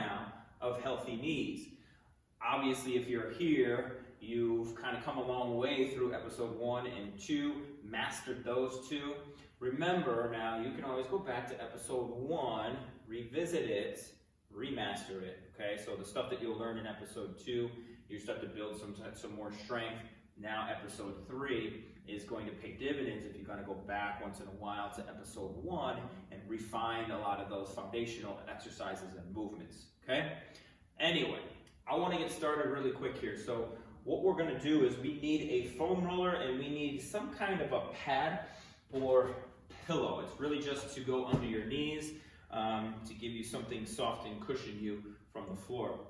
now of healthy knees. Obviously, if you're here, you've kind of come a long way through episode 1 and 2, mastered those two. Remember now, you can always go back to episode 1, revisit it, remaster it, okay? So the stuff that you'll learn in episode 2, you start to build some more strength. Now episode 3 is going to pay dividends if you're going to go back once in a while to episode 1 and refine a lot of those foundational exercises and movements, okay? Anyway, I want to get started really quick here. So what we're going to do is we need a foam roller and we need some kind of a pad or pillow. It's really just to go under your knees to give you something soft and cushion you from the floor.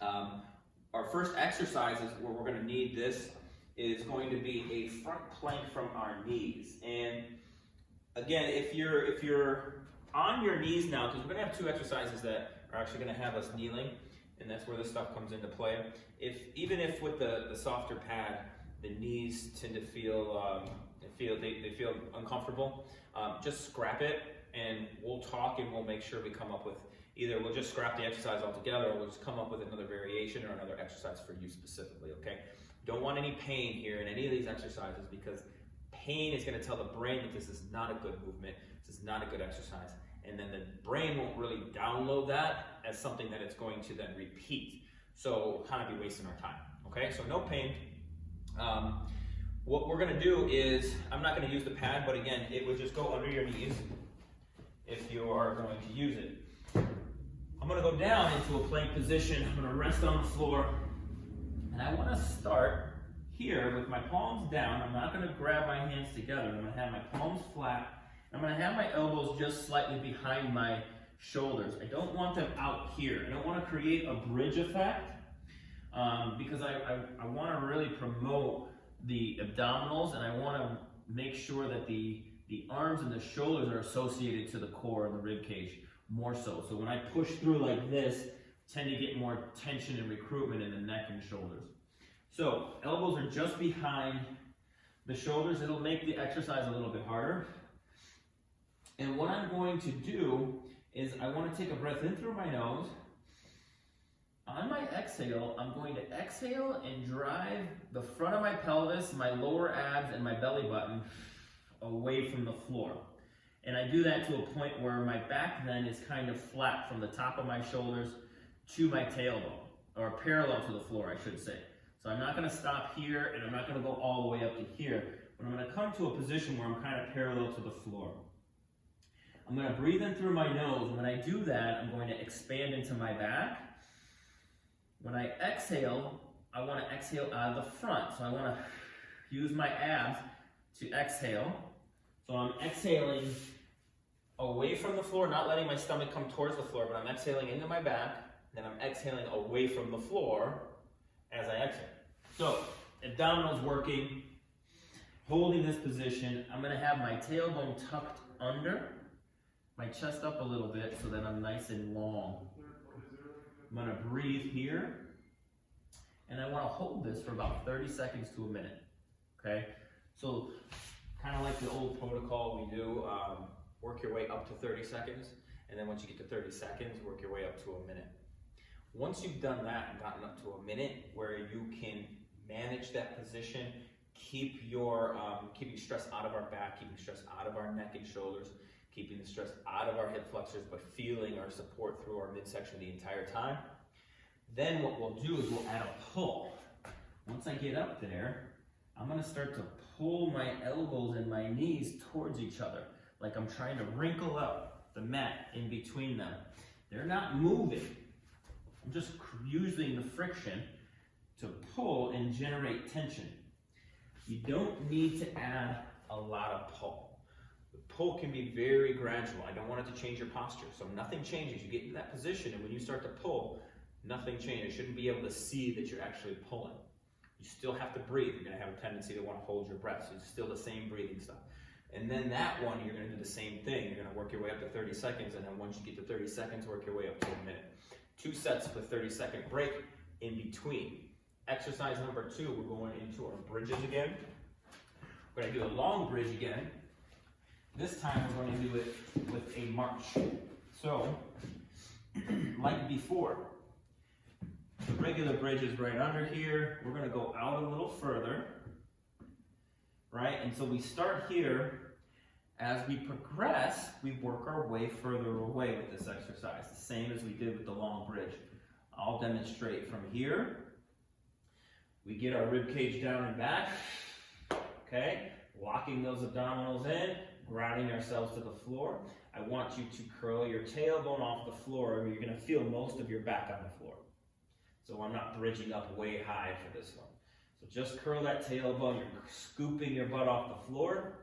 Our first exercise is where we're going to need this is going to be a front plank from our knees. And again, if you're on your knees now, because we're going to have 2 exercises that are actually going to have us kneeling, and that's where this stuff comes into play. Even if with the softer pad, the knees tend to feel they feel uncomfortable, just scrap it, and we'll talk and we'll make sure we come up with either we'll just scrap the exercise altogether, or we'll just come up with another variation or another exercise for you specifically. Okay? Don't want any pain here in any of these exercises, because pain is going to tell the brain that this is not a good movement, this is not a good exercise. And then the brain won't really download that as something that it's going to then repeat. So we'll kind of be wasting our time, okay? So no pain. What we're gonna do is, I'm not gonna use the pad, but again, it would just go under your knees if you are going to use it. I'm gonna go down into a plank position. I'm gonna rest on the floor. And I wanna start here with my palms down. I'm not gonna grab my hands together. I'm gonna have my palms flat. I'm going to have my elbows just slightly behind my shoulders. I don't want them out here. I don't want to create a bridge effect because I want to really promote the abdominals, and I want to make sure that the arms and the shoulders are associated to the core and the rib cage more so. So when I push through like this, I tend to get more tension and recruitment in the neck and shoulders. So elbows are just behind the shoulders. It'll make the exercise a little bit harder. And what I'm going to do is I want to take a breath in through my nose. On my exhale, I'm going to exhale and drive the front of my pelvis, my lower abs, and my belly button away from the floor. And I do that to a point where my back then is kind of flat from the top of my shoulders to my tailbone, or parallel to the floor, I should say. So I'm not going to stop here, and I'm not going to go all the way up to here, but I'm going to come to a position where I'm kind of parallel to the floor. I'm going to breathe in through my nose, and when I do that, I'm going to expand into my back. When I exhale, I want to exhale out of the front. So I want to use my abs to exhale. So I'm exhaling away from the floor, not letting my stomach come towards the floor, but I'm exhaling into my back, then I'm exhaling away from the floor as I exhale. So abdominals working, holding this position. I'm going to have my tailbone tucked under, my chest up a little bit so that I'm nice and long. I'm going to breathe here, and I want to hold this for about 30 seconds to a minute, okay? So kind of like the old protocol we do, work your way up to 30 seconds, and then once you get to 30 seconds, work your way up to a minute. Once you've done that and gotten up to a minute where you can manage that position, keep your keeping stress out of our back, keeping stress out of our neck and shoulders, keeping the stress out of our hip flexors, but feeling our support through our midsection the entire time. Then what we'll do is we'll add a pull. Once I get up there, I'm going to start to pull my elbows and my knees towards each other, like I'm trying to wrinkle up the mat in between them. They're not moving. I'm just using the friction to pull and generate tension. You don't need to add a lot of pull. Pull can be very gradual. I don't want it to change your posture. So nothing changes. You get in that position, and when you start to pull, nothing changes. You shouldn't be able to see that you're actually pulling. You still have to breathe. You're going to have a tendency to want to hold your breath. So it's still the same breathing stuff. And then that one, you're going to do the same thing. You're going to work your way up to 30 seconds, and then once you get to 30 seconds, work your way up to a minute. 2 sets with 30-second break in between. Exercise number 2, we're going into our bridges again. We're going to do a long bridge again. This time we're going to do it with a march. So like before. The regular bridge is right under here. We're going to go out a little further, right? And so we start here. As we progress, we work our way further away with this exercise, the same as we did with the long bridge. I'll demonstrate from here. We get our rib cage down and back, okay? Locking those abdominals in, grounding ourselves to the floor. I want you to curl your tailbone off the floor, or you're gonna feel most of your back on the floor. So I'm not bridging up way high for this one. So just curl that tailbone, you're scooping your butt off the floor,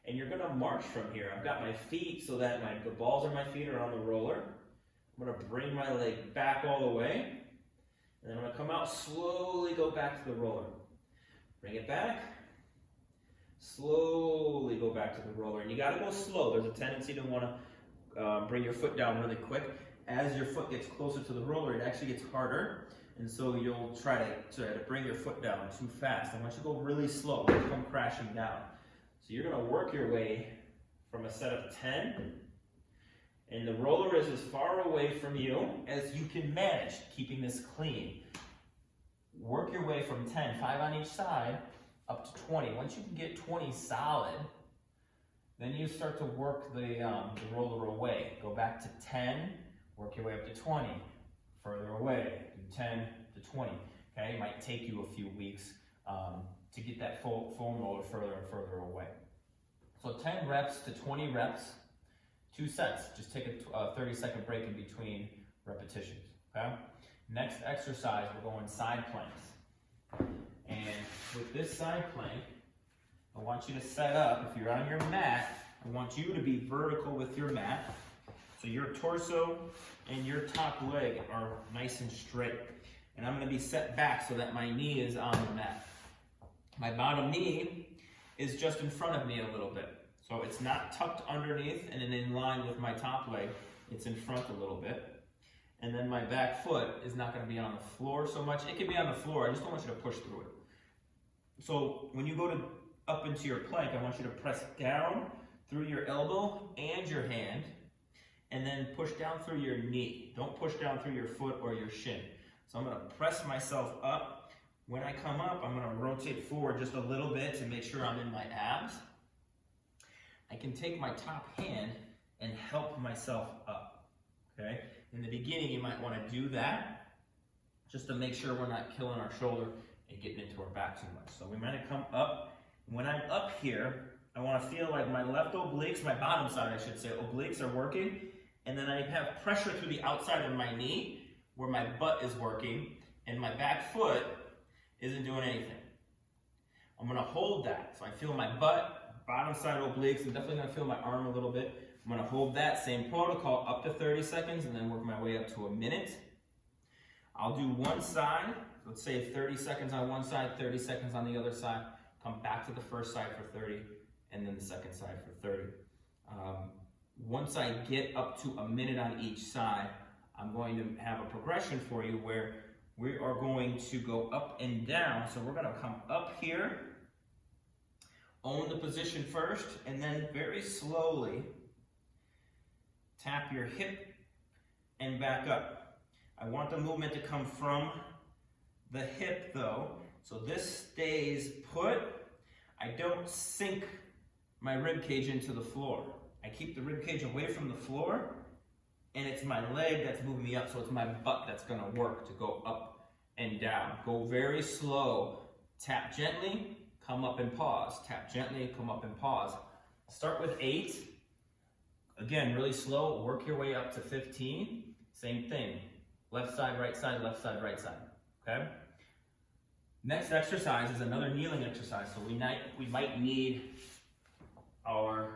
and you're gonna march from here. I've got my feet so that the balls of my feet are on the roller. I'm gonna bring my leg back all the way, and then I'm gonna come out, slowly go back to the roller. Bring it back, slowly go back to the roller. And you gotta go slow. There's a tendency to wanna bring your foot down really quick. As your foot gets closer to the roller, it actually gets harder. And so you'll try to bring your foot down too fast. I want you to go really slow, come crashing down. So you're gonna work your way from a set of 10, and the roller is as far away from you as you can manage, keeping this clean. Work your way from 10, 5 on each side, up to 20. Once you can get 20 solid, then you start to work the roller away. Go back to 10, work your way up to 20, further away, do 10 to 20. Okay, it might take you a few weeks to get that foam roller further and further away. So 10 reps to 20 reps, 2 sets. Just take a 30-second break in between repetitions, okay? Next exercise, we're going side planks. And with this side plank, I want you to set up, if you're on your mat, I want you to be vertical with your mat. So your torso and your top leg are nice and straight. And I'm gonna be set back so that my knee is on the mat. My bottom knee is just in front of me a little bit. So it's not tucked underneath and in line with my top leg. It's in front a little bit. And then my back foot is not going to be on the floor so much. It can be on the floor. I just don't want you to push through it. So when you go up into your plank, I want you to press down through your elbow and your hand, and then push down through your knee. Don't push down through your foot or your shin. So I'm going to press myself up. When I come up, I'm going to rotate forward just a little bit to make sure I'm in my abs. I can take my top hand and help myself up, okay? In the beginning, you might want to do that just to make sure we're not killing our shoulder and getting into our back too much. So we might come up. When I'm up here, I want to feel like my left obliques, my bottom side, I should say, obliques are working, and then I have pressure through the outside of my knee where my butt is working, and my back foot isn't doing anything. I'm going to hold that. So I feel my butt, bottom side obliques. I'm definitely going to feel my arm a little bit. I'm going to hold that same protocol up to 30 seconds and then work my way up to a minute. I'll do one side. Let's say 30 seconds on one side, 30 seconds on the other side. Come back to the first side for 30 and then the second side for 30. Once I get up to a minute on each side, I'm going to have a progression for you where we are going to go up and down. So we're going to come up here, own the position first, and then very slowly tap your hip and back up. I want the movement to come from the hip though, so this stays put. I don't sink my rib cage into the floor. I keep the rib cage away from the floor, and it's my leg that's moving me up, so it's my butt that's gonna work to go up and down. Go very slow. Tap gently, come up and pause. Tap gently, come up and pause. Start with 8. Again, really slow. Work your way up to 15. Same thing. Left side, right side, left side, right side. Okay? Next exercise is another kneeling exercise. So we might need our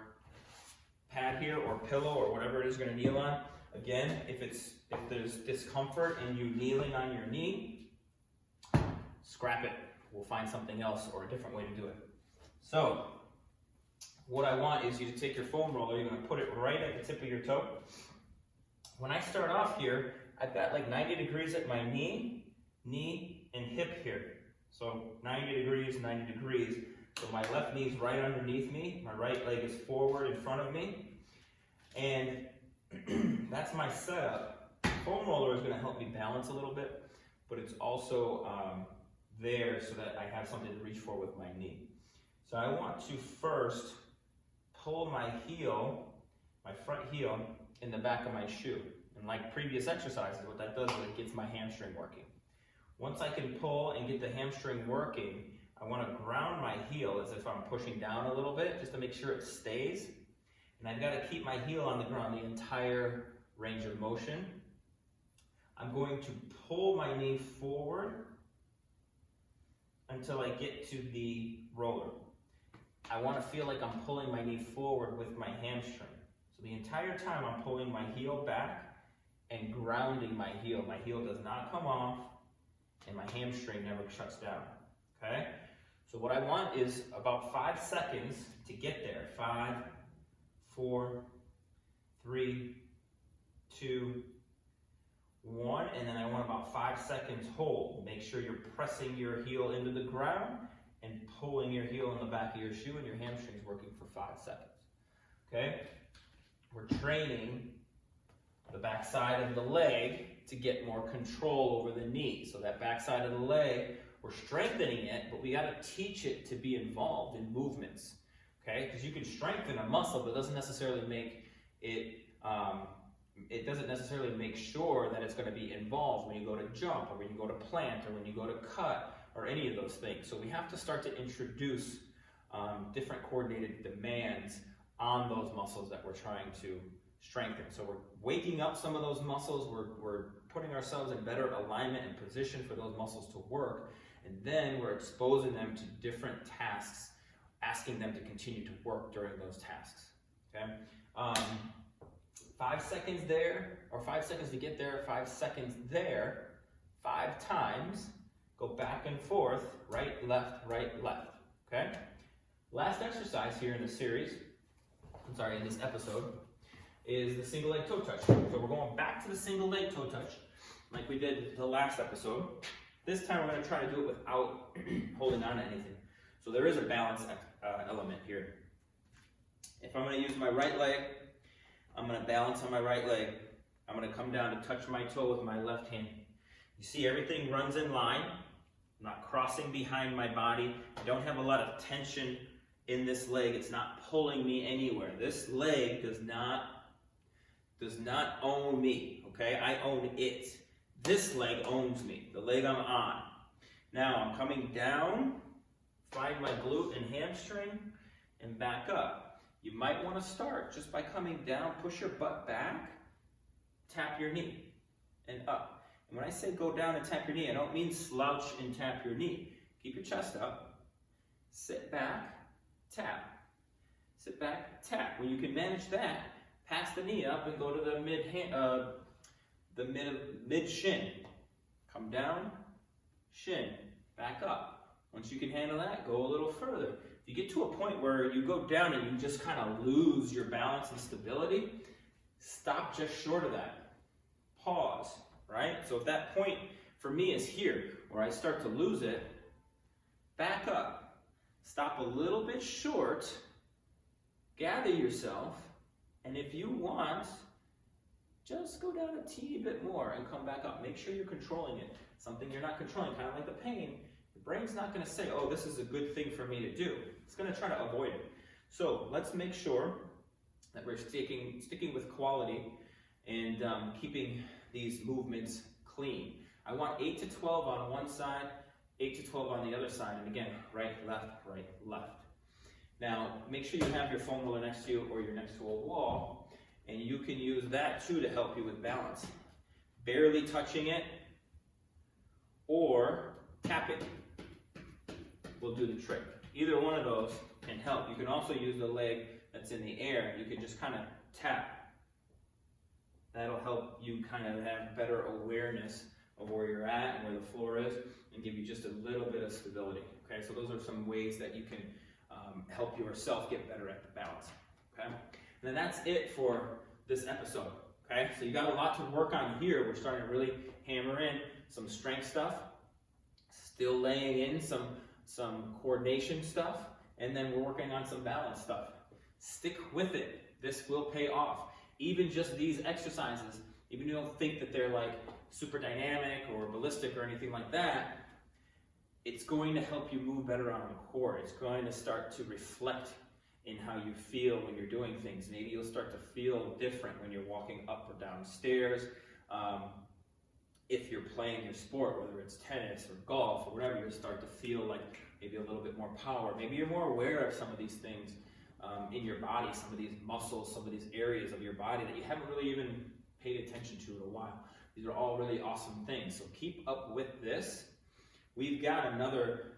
pad here or pillow or whatever it is you're going to kneel on. Again, if there's discomfort in you kneeling on your knee, scrap it. We'll find something else or a different way to do it. So what I want is you to take your foam roller, you're going to put it right at the tip of your toe. When I start off here, I've got like 90 degrees at my knee, and hip here. So 90 degrees, 90 degrees. So my left knee is right underneath me, my right leg is forward in front of me, and that's my setup foam roller is going to help me balance a little bit, but it's also there so that I have something to reach for with my knee. So I want to first pull my heel, my front heel, in the back of my shoe. And like previous exercises, what that does is it gets my hamstring working. Once I can pull and get the hamstring working, I want to ground my heel as if I'm pushing down a little bit, just to make sure it stays. And I've got to keep my heel on the ground the entire range of motion. I'm going to pull my knee forward until I get to the roller. I want to feel like I'm pulling my knee forward with my hamstring. So the entire time I'm pulling my heel back and grounding my heel. My heel does not come off and my hamstring never shuts down, okay? So what I want is about 5 seconds to get there. 5, 4, 3, 2, 1, and then I want about 5 seconds hold. Make sure you're pressing your heel into the ground and pulling your heel in the back of your shoe and your hamstring's working for 5 seconds, okay? We're training the back side of the leg to get more control over the knee. So that back side of the leg, we're strengthening it, but we got to teach it to be involved in movements, okay? Because you can strengthen a muscle, but it doesn't necessarily make it, it doesn't necessarily make sure that it's going to be involved when you go to jump or when you go to plant or when you go to cut or any of those things. So we have to start to introduce different coordinated demands on those muscles that we're trying to strengthen. So we're waking up some of those muscles, we're putting ourselves in better alignment and position for those muscles to work, and then we're exposing them to different tasks, asking them to continue to work during those tasks, okay? 5 seconds there, or 5 seconds to get there, 5 seconds there, 5 times, go back and forth, right, left, okay? Last exercise here in the series, in this episode, is the single leg toe touch. So we're going back to the single leg toe touch, like we did the last episode. This time we're going to try to do it without holding on to anything. So there is a balance element here. If I'm going to use my right leg, I'm going to balance on my right leg. I'm going to come down to touch my toe with my left hand. You see everything runs in line. I'm not crossing behind my body. I don't have a lot of tension in this leg. It's not pulling me anywhere. This leg does not own me, okay? I own it. This leg owns me, the leg I'm on. Now I'm coming down, find my glute and hamstring, and back up. You might want to start just by coming down, push your butt back, tap your knee, and up. And when I say go down and tap your knee, I don't mean slouch and tap your knee. Keep your chest up, sit back, tap. Sit back, tap. When you can manage that, pass the knee up and go to the mid shin. Come down, shin, back up. Once you can handle that, go a little further. If you get to a point where you go down and you just kind of lose your balance and stability, stop just short of that. Pause, right? So if that point for me is here, where I start to lose it, back up. Stop a little bit short, gather yourself, and if you want, just go down a teeny bit more and come back up. Make sure you're controlling it. Something you're not controlling, kind of like the pain, your brain's not going to say, oh, this is a good thing for me to do. It's going to try to avoid it. So let's make sure that we're sticking with quality and keeping these movements clean. I want 8 to 12 on one side, 8 to 12 on the other side, and again, right, left, right, left. Now, make sure you have your foam roller next to you or you're next to a wall, and you can use that too to help you with balance. Barely touching it or tapping will do the trick. Either one of those can help. You can also use the leg that's in the air. You can just kind of tap. That'll help you kind of have better awareness of where you're at and where the floor is and give you just a little bit of stability. Okay, so those are some ways that you can help yourself get better at the balance. Okay, and then that's it for this episode. Okay, so you got a lot to work on here. We're starting to really hammer in some strength stuff, still laying in some coordination stuff, and then we're working on some balance stuff. Stick with it. This will pay off. Even just these exercises, even though you don't think that they're like super dynamic or ballistic or anything like that, it's going to help you move better on the court. It's going to start to reflect in how you feel when you're doing things. Maybe you'll start to feel different when you're walking up or down stairs. If you're playing your sport, whether it's tennis or golf or whatever, you'll start to feel like maybe a little bit more power. Maybe you're more aware of some of these things in your body, some of these muscles, some of these areas of your body that you haven't really even paid attention to in a while. These are all really awesome things. So keep up with this. We've got another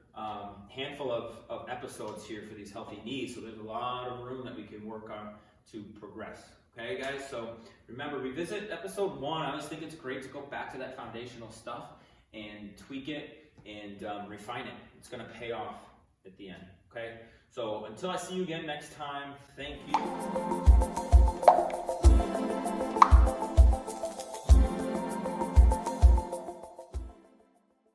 handful of episodes here for these healthy knees, so there's a lot of room that we can work on to progress. Okay, guys? So remember, revisit episode 1. I always think it's great to go back to that foundational stuff and tweak it and refine it. It's going to pay off at the end. Okay? So until I see you again next time, thank you.